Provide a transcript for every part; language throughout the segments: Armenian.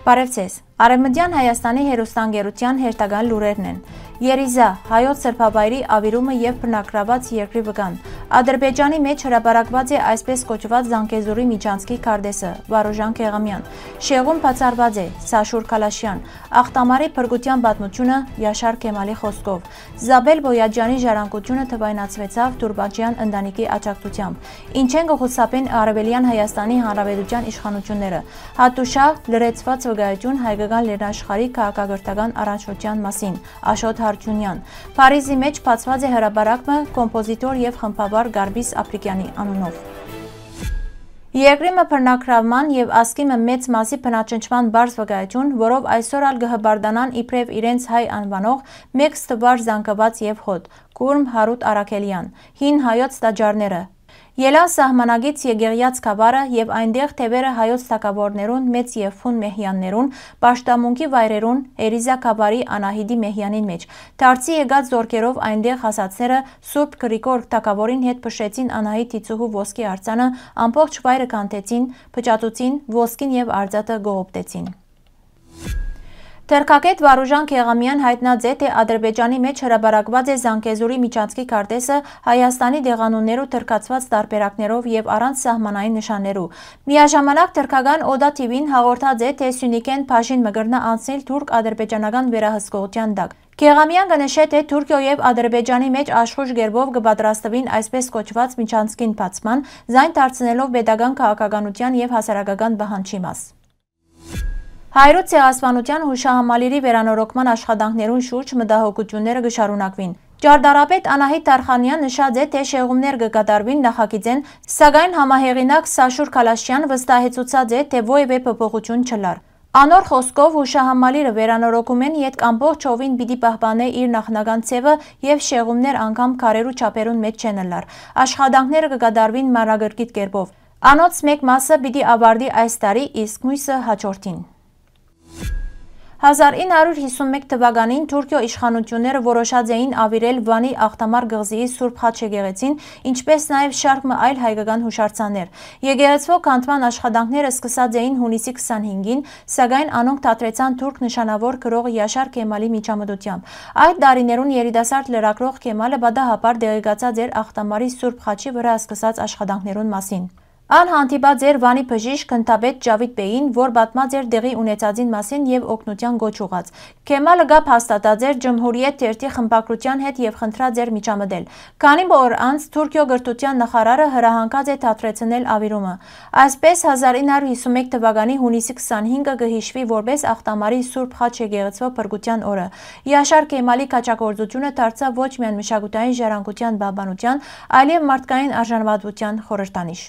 Բարև ձեզ։ Արևմտյան Հայաստանի հեռուստաընկերության հերթական լուրերն են։ Երիզա, հայոց սրբավայրի ավիրումը եւ բնակրաված երկրի վկան։ Ադրբեջանի մեջ հրապարակված է այսպես կոչված Զանգեզուրի միջանցքի քարտեզը, Վարուժան Քեղամյան։ Շեղում բացառված է Սաշուր Քալաշյան։ Ախտամարի փրկության պատմությունը Յաշար Քեմալի խոսքով։ Զաբել Բոյաջյանի ժառանգությունը թվայնացվեցավ Թուրբաջյան ընտանիքի աջակցությամբ։ Ինչ են կխուսափեն Արևելյան Հայաստանի Հանրապետության իշխանությունները։ Հատուշահ լրացված վկայություն հայկական լեռնաշխարհի քաղաքակրթական առանցքության մասին։ Աշոտ Հարությունյան։ Փարիզի մեջ բացված է հրապարակը կոմպոզիտոր եւ խմբավար Գարբիս Ապրիկյանի անունով։ Երկրի բռնակրավման եւ ասկիմը մեծ մասի բնաճնչման բարձ վկայություն, որով այսօր ալ գհբարդանան իբրև իրենց հայ անվանող մեկ ստվար զանգված եւ հոտ Կուրմ Հարութ Արաքելյան, հին հայոց տաճարները։ Ելան սահմանագից Եղեղյաց քավարը եւ այնտեղ թևերը հայոց թագավորներուն մեծ եւ ֆուն մեհյաններուն, պաշտամունքի վայրերուն, Էրիզա քավարի Անահիդի մեհյանին մեջ։ Դարձի եկած զորքերով այնտեղ հասածները Սուրբ Գրիգոր թագավորին հետ փշեցին Անահիդ Տիցուհու ոսկի արձանը, ամբողջ վայրը կանտեցին, փճատուցին, ոսկին եւ արձատը գողոպտեցին։ Թերքակետ Վարուժան Քեղամյան հայտնած է, թե Ադրբեջանի մեջ հրապարակված է Զանգեզուրի միջանցքի քարտեզը Հայաստանի դեղանուններու թրքացված տարբերակներով եւ առանց սահմանային նշաններու։ Միաժամանակ թերքական Օդա TV-ն հաղորդած է, թե Սյունիքեն Փաշին մգրնա անցնել թուրք-ադրբեջանական վերահսկողության տակ։ Քեղամյան կնշե, թե Թուրքիա եւ Ադրբեջանի մեջ աշխուժ գերբով կպատրաստվին այսպես կոչված միջանցքին բացման, զայն դարձնելով պետական քաղաքականության եւ հասարակական բանջի մաս։ Հայրոց ցեղասպանության հուշահամալիրի վերանորոգման աշխատանքներուն շուրջ մտահոգությունները կշարունակվին։ Ճարտարապետ Անահիտ Արխանյան նշած է, թե շեղումներ կկատարվին նախագիծեն, սակայն համահեղինակ Սաշուր Քալաշյան վստահեցուցած է, թե ովևէ փոփոխություն չլար։ Անոր խոսքով հուշահամալիրը վերանորոգումեն յետ ամբողջովին պիտի պահպանե իր նախնական ցևը եւ շեղումներ անգամ քարերու չափերուն մեջ չեն լար։ Աշխատանքները կկատարվին մանրակրկիտ կերպով։ Անոնց մեկ մասը պիտի ավարտի այս տարի, իսկ մյուսը հաջորդին։ 1951 թվականին Թուրքիո իշխանությունները որոշած էին ավիրել Վանի Ախտամար գղզիի Սուրբ Խաչ եկեղեցին, ինչպես նաև շարք այլ հայկական հուշարձաններ։ Եկեղեցվո քանդման աշխատանքները սկսած էին հունիսի 25-ին, սակայն անոնք դադրեցան թուրք նշանավոր գրող Յաշար Քեմալի միջամտությամբ։ Այդ տարիներուն երիտասարդ լրագրող Քեմալը բադահապար դեղեկացած էր Ախտամարի Սուրբ Խաչի վրա սկսած աշխատանքներուն մասին։ Ան հանդիպած էր Վանի բժիշկ գնդապետ Ջավիդ Բեին, որ պատմած էր դեղի ունեցածին մասին եւ օգնության գոչ ուղած։ Քեմալը գապ հաստատած էր Ջմհուրիետ թերթի խմբակրության հետ եւ խնդրած էր միջամտել։ Քանի որ անց Թուրքիո գրթության նախարարը հրահանգած է դադրեցնել ավիրումը։ Այսպես 1951 թվականի հունիսի 25-ը կհիշվի որպես Ախտամարի Սուրբ Խաչ եկեղեցվո փրկության օրը։ Յաշար Քեմալի քաջակորձությունը դարձավ ոչ միայն մշակութային ժառանգության բաբանության, այլև մարդկային արժանապատվության խորհրդանիշ։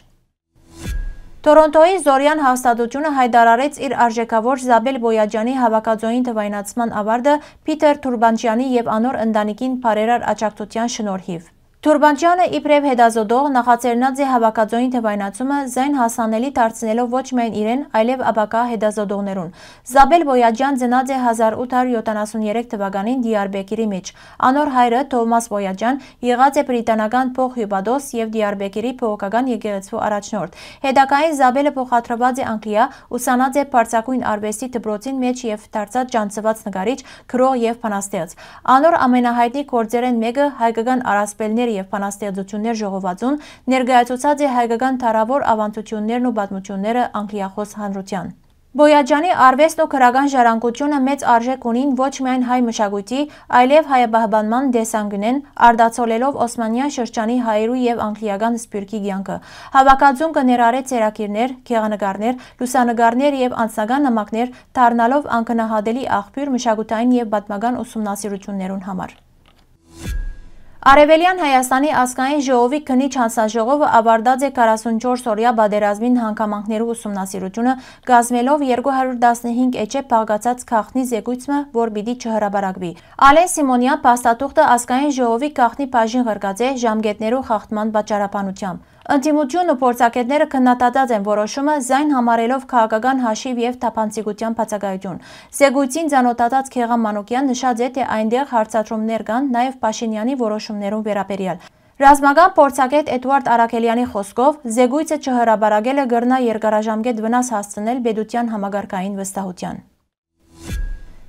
Տորոնտոյի Զորյան հաստատությունը հայտարարեց իր արժեքավոր Զաբել Բոյաջյանի հավաքածոյին թվայնացման ավարտը Փիթեր Թուրբաջյանի եւ անոր ընտանիքին բարերար աջակցության շնորհիվ։ Թուրբաջյանը իբրև հետազոտող նախաձեռնած է հավաքածոյին թվայնացումը զայն հասանելի դարձնելով ոչ միայն իրեն, այլև ապակա հետազոտողներուն։ Զաբել Բոյաջյան ծնած է 1873 թվականին Դիարբեկիրի մեջ։ Անոր հայրը Թովմաս Բոյաջյան եղած է բրիտանական փոխհյուպատոս եւ Դիարբեկիրի փողոքական եկեղեցու առաջնորդ։ Հետագային Զաբելը փոխադրված է Անգլիա, ուսանած է բարձակույն արվեստի դպրոցին մեջ եւ դարձած ջանցված նկարիչ, գրող եւ բանաստեղծ։ Անոր ամենահայտնի գործերեն մեկը հայկական առասպելներ եւ բանաստեղծություններ ժողովածուն ներկայացուցած է հայկական թարավոր ավանդություններն ու պատմությունները անգլիախոս հանրության։ Բոյաջյանի արվեստն ու քրական ժառանգությունը մեծ արժեք ունին ոչ միայն հայ մշակույթի, այլև հայաբահբանման դեսանգնեն, արդացոլելով Օսմանյան շրջանի հայերու եւ անգլիական սփյուռքի կյանքը։ Հավաքածուն կներառե ցերակիրներ, գեղանկարներ, լուսանկարներ եւ անձնական նամակներ, դառնալով անկնահատելի աղբյուր մշակութային եւ պատմական ուսումնասիրություններուն համար։ Արևելյան Հայաստանի ազգային ժողովի քննիչ հանձնաժողովը ավարտած է 44-օրյա պատերազմին հանգամանքներու ուսումնասիրությունը, կազմելով 215 էջե բաղկացած քաղաքնի զեկույցը, որ պիտի չհրապարակվի։ Ալեն Սիմոնյան փաստաթուղթը ազգային ժողովի քաղաքնի բաժին ղրկած է ժամկետներու խախտման պատճառաբանությամբ։ Ընդդիմությունն ու փորձագետները քննադատած են որոշումը զայն համարելով քաղաքական հաշիվ եւ թափանցիկության բացակայություն։ Զեկույցին ցանոթացած Քեղամ Մանուկյան նշած է, թե այնտեղ հարցադրումներ կան նաեւ Փաշինյանի որոշումներուն վերաբերյալ։ Ռազմական փորձագետ Էդուարդ Արաքելյանի խոսքով զեկույցը չհրաբարակելը կգրնա երկարաժամկետ վնաս հասցնել պետության համագարկային վստահության։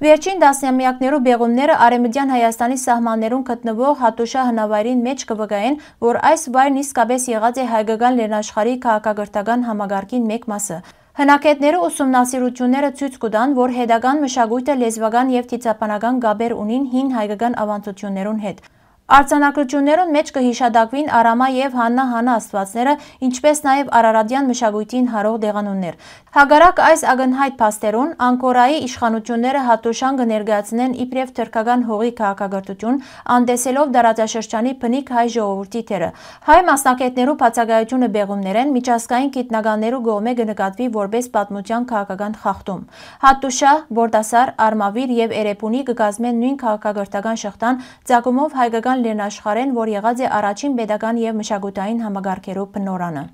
Վերջին տասնամյակներու բեղումները Արևմտյան Հայաստանի սահմաններուն գտնվող Հատուշա հնավայրին մեջ կվկայեն, որ այս վայրն իսկապես եղած է հայկական լեռնաշխարհի քաղաքակրթական համագարկին մեկ մասը։ Հնակետները ուսումնասիրությունները ցույց կտան, որ հետագան մշակույթը լեզվական եւ թիծապանական գաբեր ունին հին հայկական ավանդություններուն հետ։ Արձանագրություններուն մեջ կհիշադակվին Արամա եւ Հաննա աստվածները, ինչպես նաեւ արարատյան մշակույթին հարող դեղանուններ։ Հակառակ այս ակնհայտ փաստերուն, Անկորայի իշխանությունները Հատուշան կներկայացնեն իբրև թրքական հողի քաղաքակրթություն, անտեսելով դարաճաշրջանի բնիկ հայ ժողովրդի թերը։ Հայ մասնակիցներու բացակայությունը բեղումներ են, միջազգային գիտնականներու կողմէ կնկատվի որպես պատմության քաղաքական խախտում։ Հատուշա, Բորդասար, Արմավիր եւ Էրեբունի կկազմեն նույն քաղաքակրթական շղթան, ծագումով հայկական լեռնաշխարհեն, որ եղած է առաջին պետական եւ մշակութային համագարկերու բնորանը։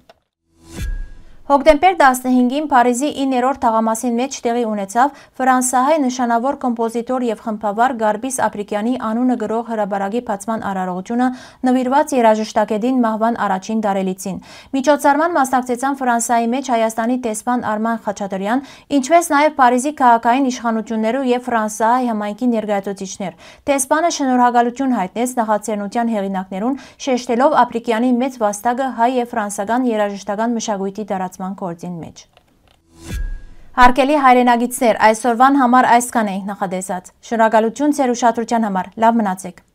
Հոկտեմբեր 15-ին Փարիզի 9-րդ թաղամասին մեջ տեղի ունեցավ ֆրանսահայ նշանավոր կոմպոզիտոր եւ խմբավար Գարբիս Ապրիկյանի անունը գրող հրաբարակի բացման արարողությունը նվիրված երաժշտագետին մահվան առաջին դարելիցին։ Միջոցառման մասնակցեցան Ֆրանսիայի մեջ Հայաստանի տեսփան Արման Խաչատրյան, ինչպես նաեւ Փարիզի քաղաքային իշխանություններու եւ Ֆրանսահայ համայնքի ներկայացուցիչներ։ Տեսփանը շնորհակալություն հայտնեց նախաձեռնության հեղինակներուն, շեշտելով Ապրիկյանի մեծ վաստակը հայ եւ ֆրանսական երաժշտական մշակույթի դարացման գործին մեջ։ Հարգելի հայրենագիտներ, այսօրվան համար այսքան էինք նախադեсած։ Շնորհակալություն ձեր ուշադրության համար։ Լավ մնացեք։